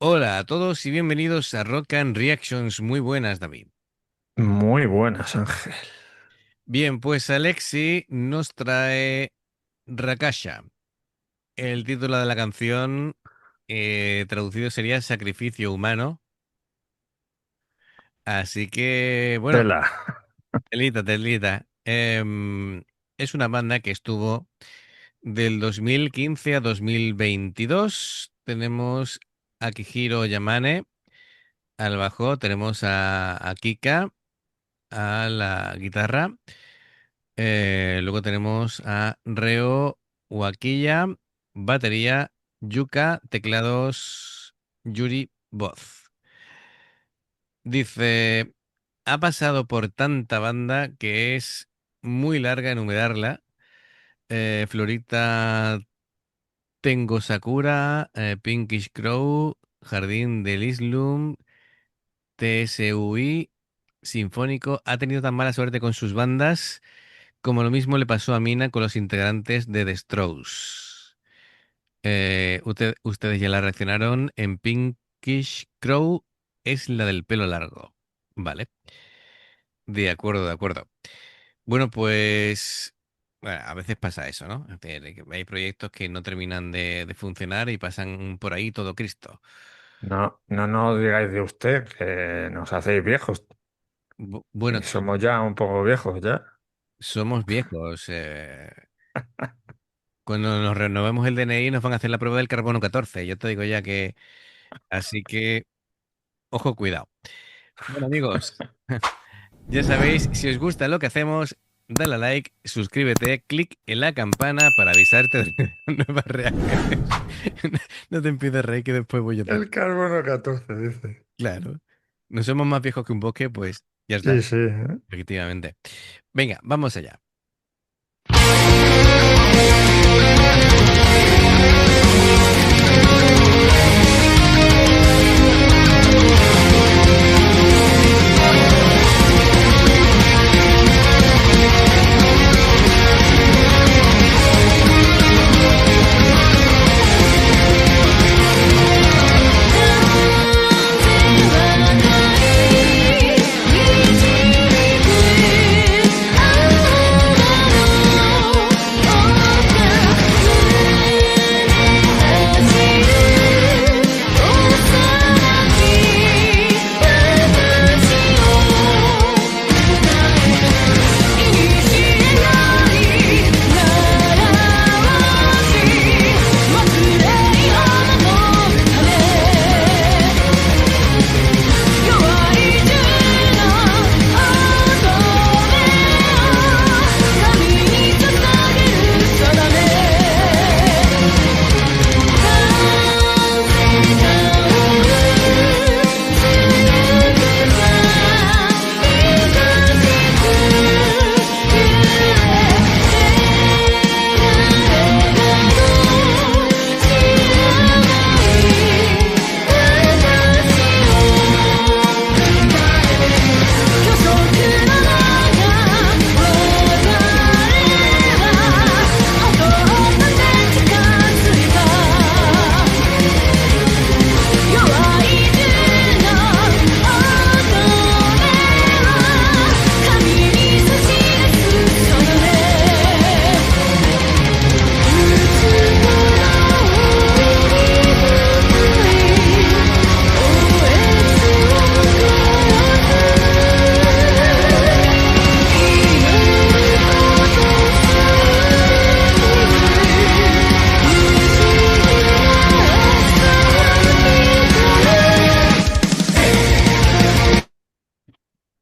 Hola a todos y bienvenidos a Rock and Reactions. Muy buenas, David. Muy buenas, Ángel. Bien, pues Alexi nos trae Rakasha. El título de la canción traducido sería Sacrificio Humano. Así que, bueno, Tela. telita, telita. Es una banda que estuvo del 2015 a 2022. Tenemos a Kihiro Yamane al bajo, tenemos a Kika a la guitarra. Luego tenemos a Reo Wakilla, batería, Yuka, teclados, Yuri, voz. Dice, ha pasado por tanta banda que es muy larga enumerarla. Florita Tengo Sakura, Pinkish Crow, Jardín del Islum, TSUI, Sinfónico. Ha tenido tan mala suerte con sus bandas como lo mismo le pasó a Mina con los integrantes de The Strokes. Ustedes ya la reaccionaron. En Pinkish Crow es la del pelo largo. Vale, de acuerdo, de acuerdo. Bueno, pues bueno, a veces pasa eso, ¿no? Es decir, que hay proyectos que no terminan de funcionar y pasan por ahí todo Cristo. No, no, no digáis de usted que nos hacéis viejos. Bueno, Y somos ya un poco viejos ya. somos viejos. Cuando nos renovemos el DNI nos van a hacer la prueba del carbono 14. Yo te digo ya que... Así que, ojo, cuidado. Bueno, amigos, ya sabéis, si os gusta lo que hacemos, dale a like, suscríbete, clic en la campana para avisarte de nuevas reacciones. No te empieces a reír que después voy yo también. El carbono 14 dice. Claro. No somos más viejos que un bosque, pues ya Sí, está, sí, ¿eh? efectivamente. Venga, vamos allá.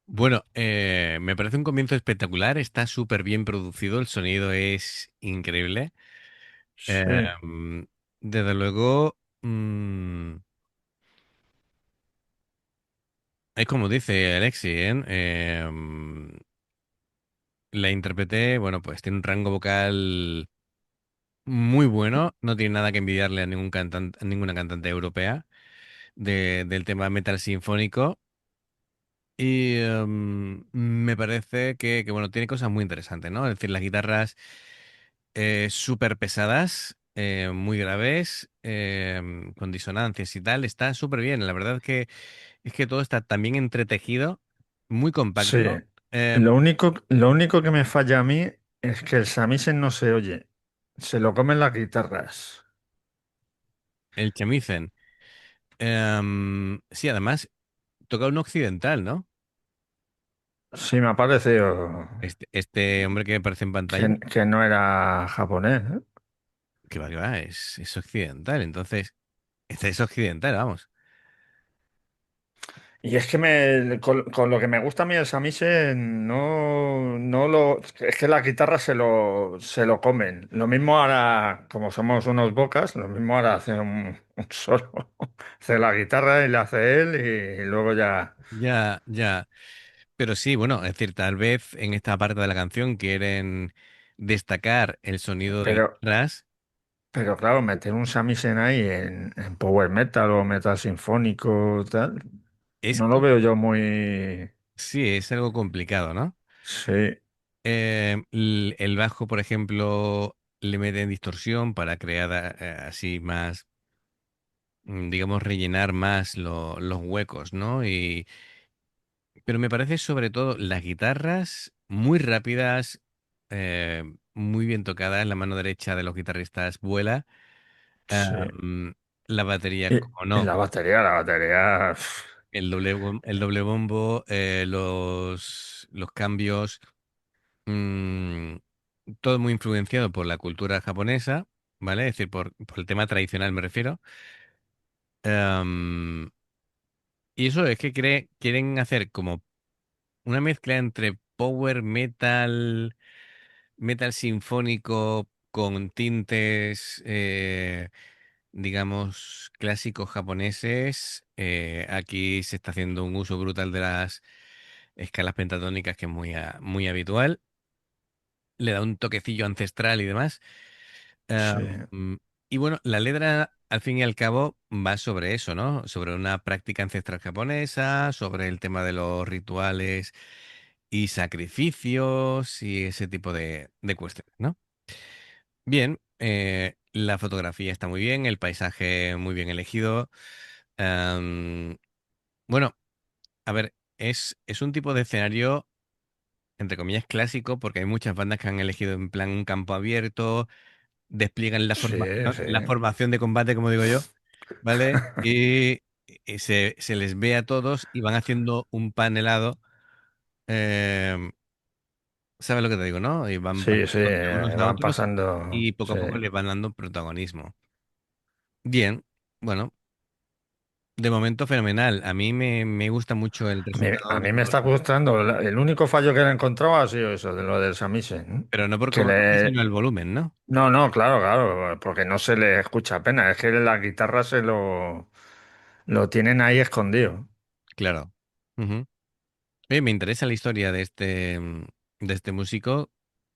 Bueno, me parece un comienzo espectacular, está súper bien producido, el sonido es increíble. Eh, Sí. mm, Desde luego, es como dice Alexi, ¿eh? La interpreté, bueno, pues tiene un rango vocal muy bueno, no tiene nada que envidiarle a ningún cantante, a ninguna cantante europea del tema metal sinfónico. Y me parece bueno, tiene cosas muy interesantes, ¿no? Es decir, las guitarras súper pesadas, muy graves. con disonancias y tal, está súper bien. La verdad es que todo está también entretejido, muy Sí, compacto. lo único que me falla a mí es que el samisen no se oye. Se lo comen las guitarras. El chamizen. Sí, además, toca un occidental, ¿no? Sí, me ha parecido Este hombre que aparece en pantalla, que no era japonés, ¿eh? que va, es occidental. Entonces, este es occidental, vamos. Y es que con lo que me gusta a mí el samise, es que las guitarras se lo comen. Lo mismo ahora, como somos unos bocas, lo mismo ahora hace un solo. Hace la guitarra y la hace él y luego ya. Ya, ya. Pero sí, bueno, es decir, tal vez en esta parte de la canción quieren destacar el sonido de Pero, guitarras. pero claro, meter un samisen ahí en power metal o metal sinfónico, tal, Es, no lo veo yo muy. sí, es algo complicado, ¿no? Sí, El bajo, por ejemplo, le meten distorsión para crear así más, digamos, rellenar más los huecos, ¿no? Pero me parece sobre todo las guitarras muy rápidas, muy bien tocadas, la mano derecha de los guitarristas vuela. sí. Am, la batería, Y, como y no, la batería. el doble bombo, los cambios, mm, todo muy influenciado por la cultura japonesa, ¿vale? Es decir, por el tema tradicional me refiero. Am, y eso es que quieren hacer como una mezcla entre power metal, metal sinfónico con tintes, digamos, clásicos japoneses. Aquí se está haciendo un uso brutal de las escalas pentatónicas, que es muy habitual. Le da un toquecillo ancestral y demás. Sí, Mm, y bueno, la letra, al fin y al cabo, va sobre eso, ¿no? Sobre una práctica ancestral japonesa, sobre el tema de los rituales y sacrificios y ese tipo de cuestiones, ¿no? Bien, la fotografía está muy bien, el paisaje muy bien elegido. Am, bueno, a ver, es un tipo de escenario, entre comillas, clásico, porque hay muchas bandas que han elegido en plan un campo abierto, despliegan sí, sí. la formación de combate, como digo yo, ¿vale? Y se les ve a todos y van haciendo un panelado. em, ¿Sabes lo que te digo, no? Y van Sí, sí, pasando de unos a van otros pasando. y poco Sí. a poco les van dando protagonismo. Bien, bueno, de momento fenomenal. A mí me gusta mucho el A mí, resultado a de mí me todo, está gustando. El único fallo que le he encontrado ha sido eso, de lo del Samisen, ¿no? pero no por Que cómo toca, sino le. el volumen, ¿no? No, no, claro, claro, porque no se le escucha apenas. Es que la guitarra lo tienen ahí escondido. Claro. Ujú. Oye, me interesa la historia de este músico,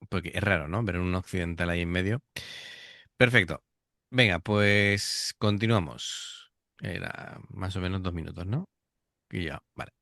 porque es raro, ¿no? Ver un occidental ahí en medio. Perfecto. Venga, pues continuamos. Era más o menos 2 minutos, ¿no? Y ya, vale.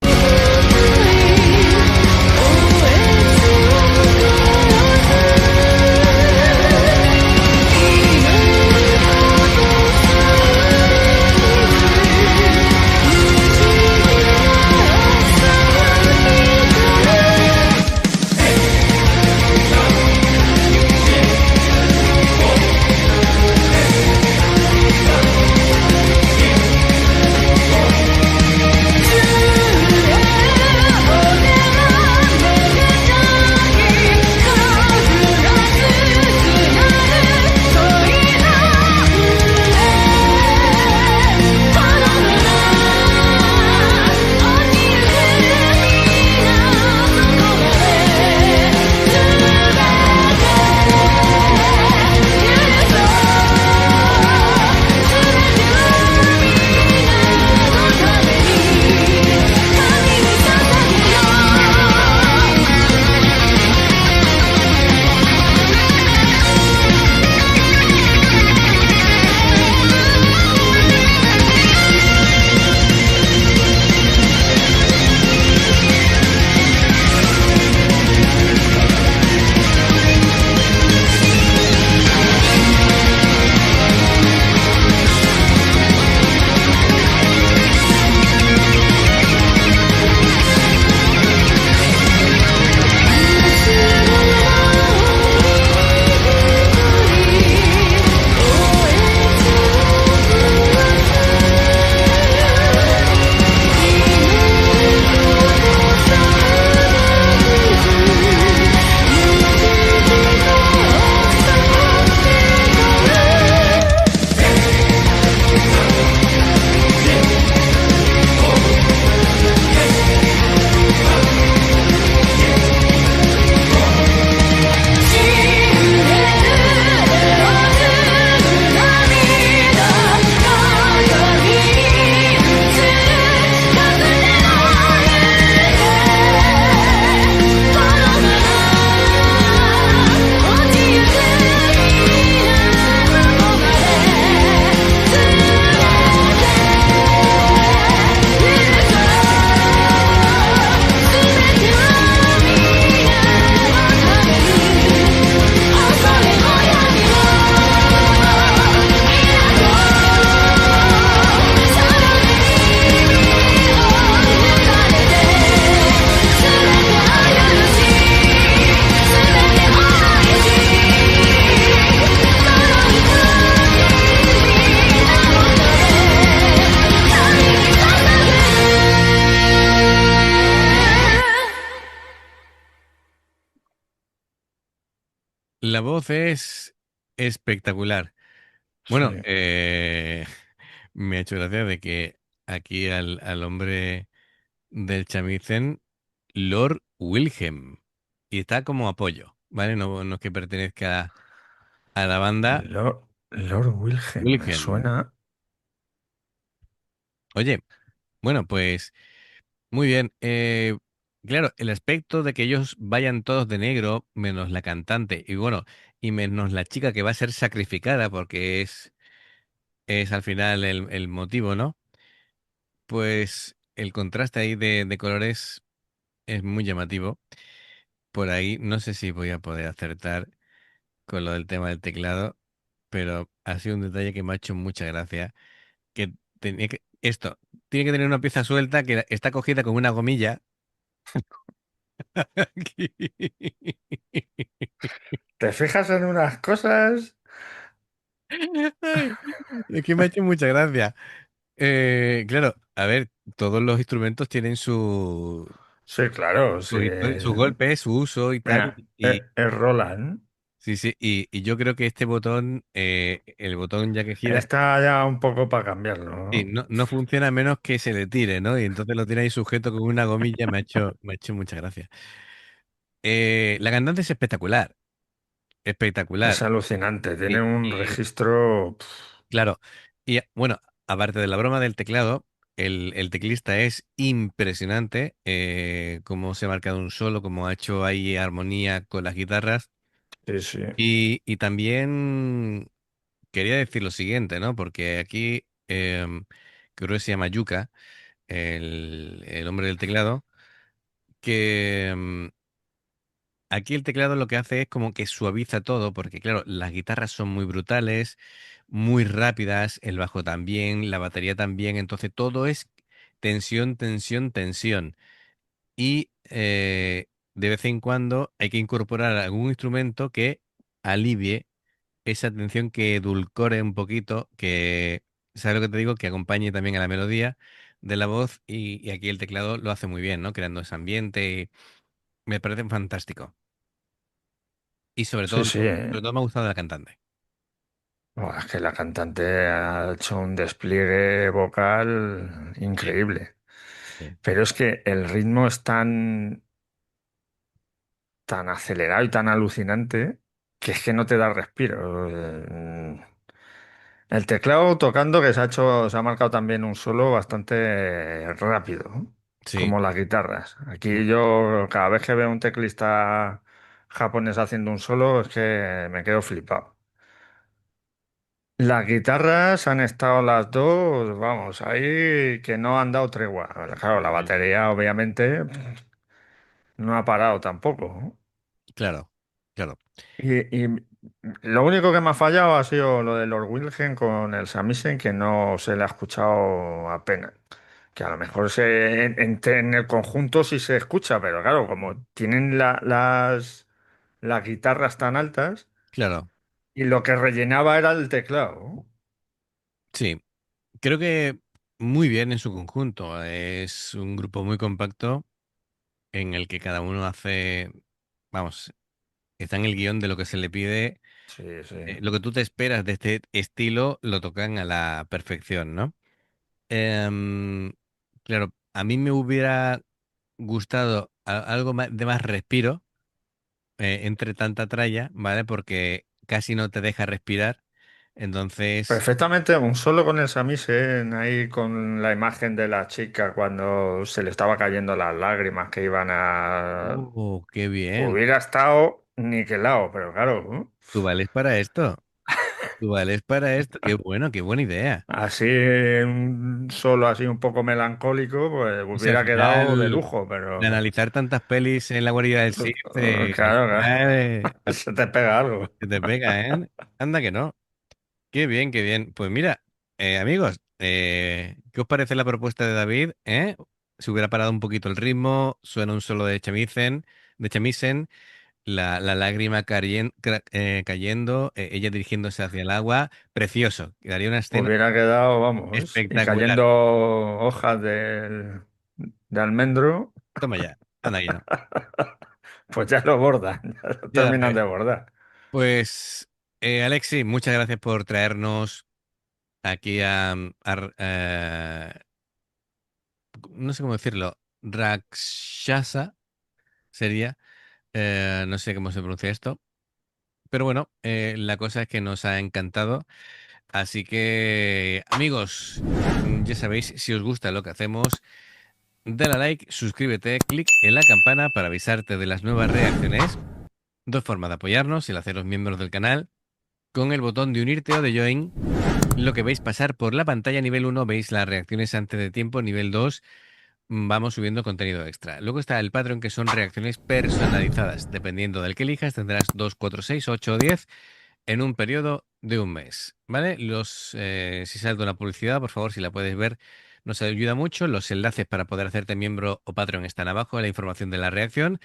la voz es espectacular. Sí. Bueno, me ha hecho gracia de que aquí al hombre del chamisén, Lord Wilhelm, y está como apoyo, ¿vale? No, no es que pertenezca a la banda Lord Wilhelm, me Wilhelm. suena. Oye, bueno, pues muy bien. Claro, el aspecto de que ellos vayan todos de negro, menos la cantante, y bueno, y menos la chica que va a ser sacrificada, porque es al final el motivo, ¿no? Pues el contraste ahí de colores es muy llamativo. Por ahí no sé si voy a poder acertar con lo del tema del teclado, pero ha sido un detalle que me ha hecho mucha gracia. Que esto tiene que tener una pieza suelta que está cogida con una gomilla. ¿Te fijas en unas cosas? Ay, es que me ha hecho mucha gracia. Claro, a ver, todos los instrumentos tienen Sí, claro, sí. su golpe, su uso y tal. Mira, es Roland. Sí, sí, y yo creo que este botón, el botón ya que gira, Está ya un poco para cambiarlo, sí, ¿no? no funciona a menos que se le tire, ¿no? Y entonces lo tiene ahí sujeto con una gomilla, me ha hecho mucha gracia. La cantante es espectacular, Es espectacular. alucinante, tiene Y, un y, registro. claro, y bueno, aparte de la broma del teclado, el teclista es impresionante, cómo se ha marcado un solo, cómo ha hecho ahí armonía con las guitarras. Sí, sí. Y también quería decir lo siguiente, ¿no? Porque aquí creo que se llama Yuka, el hombre del teclado, que aquí el teclado lo que hace es como que suaviza todo, porque claro, las guitarras son muy brutales, muy rápidas, el bajo también, la batería también, entonces todo es tensión, tensión, tensión. Y de vez en cuando hay que incorporar algún instrumento que alivie esa tensión, que edulcore un poquito, que, ¿sabes lo que te digo? Que acompañe también a la melodía de la voz y aquí el teclado lo hace muy bien, ¿no? Creando ese ambiente y me parece fantástico. Y Sí, sí. sobre todo me ha gustado la cantante. Buah, es que la cantante ha hecho un despliegue vocal Sí, increíble. sí. Pero es que el ritmo es tan acelerado y tan alucinante que es que no te da respiro. El teclado tocando que se ha marcado también un solo bastante rápido, ¿no? Sí. Como las guitarras. Aquí yo cada vez que veo un teclista japonés haciendo un solo es que me quedo flipado. Las guitarras han estado las dos, vamos, ahí que no han dado tregua. Claro, la Ujú. batería obviamente no ha parado tampoco, ¿no? Claro, claro. Y lo único que me ha fallado ha sido lo de Lord Wilhelm con el Samisen, que no se le ha escuchado apenas. Que a lo mejor en el conjunto sí se escucha, pero claro, como tienen las guitarras tan altas, Claro, y lo que rellenaba era el teclado, ¿no? sí. Creo que muy bien en su conjunto. Es un grupo muy compacto en el que cada uno hace, vamos, está en el guión de lo que se le pide. Sí, sí. Lo que tú te esperas de este estilo lo tocan a la perfección, ¿no? Em, claro, a mí me hubiera gustado algo de más respiro entre tanta tralla, ¿vale? Porque casi no te deja respirar. Entonces, Perfectamente, un solo con el Samisen ahí con la imagen de la chica cuando se le estaba cayendo las lágrimas que iban a... oh, qué bien. Hubiera estado niquelado, pero claro, ¿no? Tú vales para esto. Tú vales para esto. Qué bueno, qué buena idea. Así, un solo así un poco melancólico, pues O sea, al hubiera quedado de final, lujo, de pero analizar tantas pelis en la guarida del Sith, al claro, final claro, se te pega algo. se te pega, ¿eh? Anda que no. Qué bien, qué bien. Pues mira, amigos, ¿qué os parece la propuesta de David? Si hubiera parado un poquito el ritmo, suena un solo de Chamisen, la lágrima cayendo, ella dirigiéndose hacia el agua, precioso. Quedaría una escena Hubiera quedado, vamos, y espectacular. cayendo hojas de almendro, Toma ya, anda que no. pues ya lo bordan, ya lo Ya terminan ves, de bordar. Pues, Alexi, muchas gracias por traernos aquí no sé cómo decirlo, Rakshasa sería, no sé cómo se pronuncia esto, pero bueno, la cosa es que nos ha encantado. Así que, amigos, ya sabéis, si os gusta lo que hacemos, dale a like, suscríbete, clic en la campana para avisarte de las nuevas reacciones. Dos formas de apoyarnos, el haceros miembros del canal, con el botón de unirte o de join. Lo que veis pasar por la pantalla nivel 1 veis las reacciones antes de tiempo, nivel 2 vamos subiendo contenido extra. Luego está el Patreon, que son reacciones personalizadas. Dependiendo del que elijas, tendrás 2 4 6 8 o 10 en un periodo de un mes. ¿Vale? Si salta una publicidad, por favor, si la puedes ver, nos ayuda mucho. Los enlaces para poder hacerte miembro o Patreon están abajo, la información de la reacción.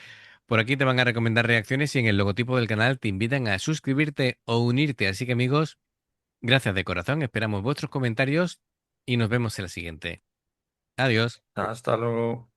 Por aquí te van a recomendar reacciones y en el logotipo del canal te invitan a suscribirte o unirte. Así que amigos, gracias de corazón, esperamos vuestros comentarios y nos vemos en la siguiente. Adiós. Hasta luego.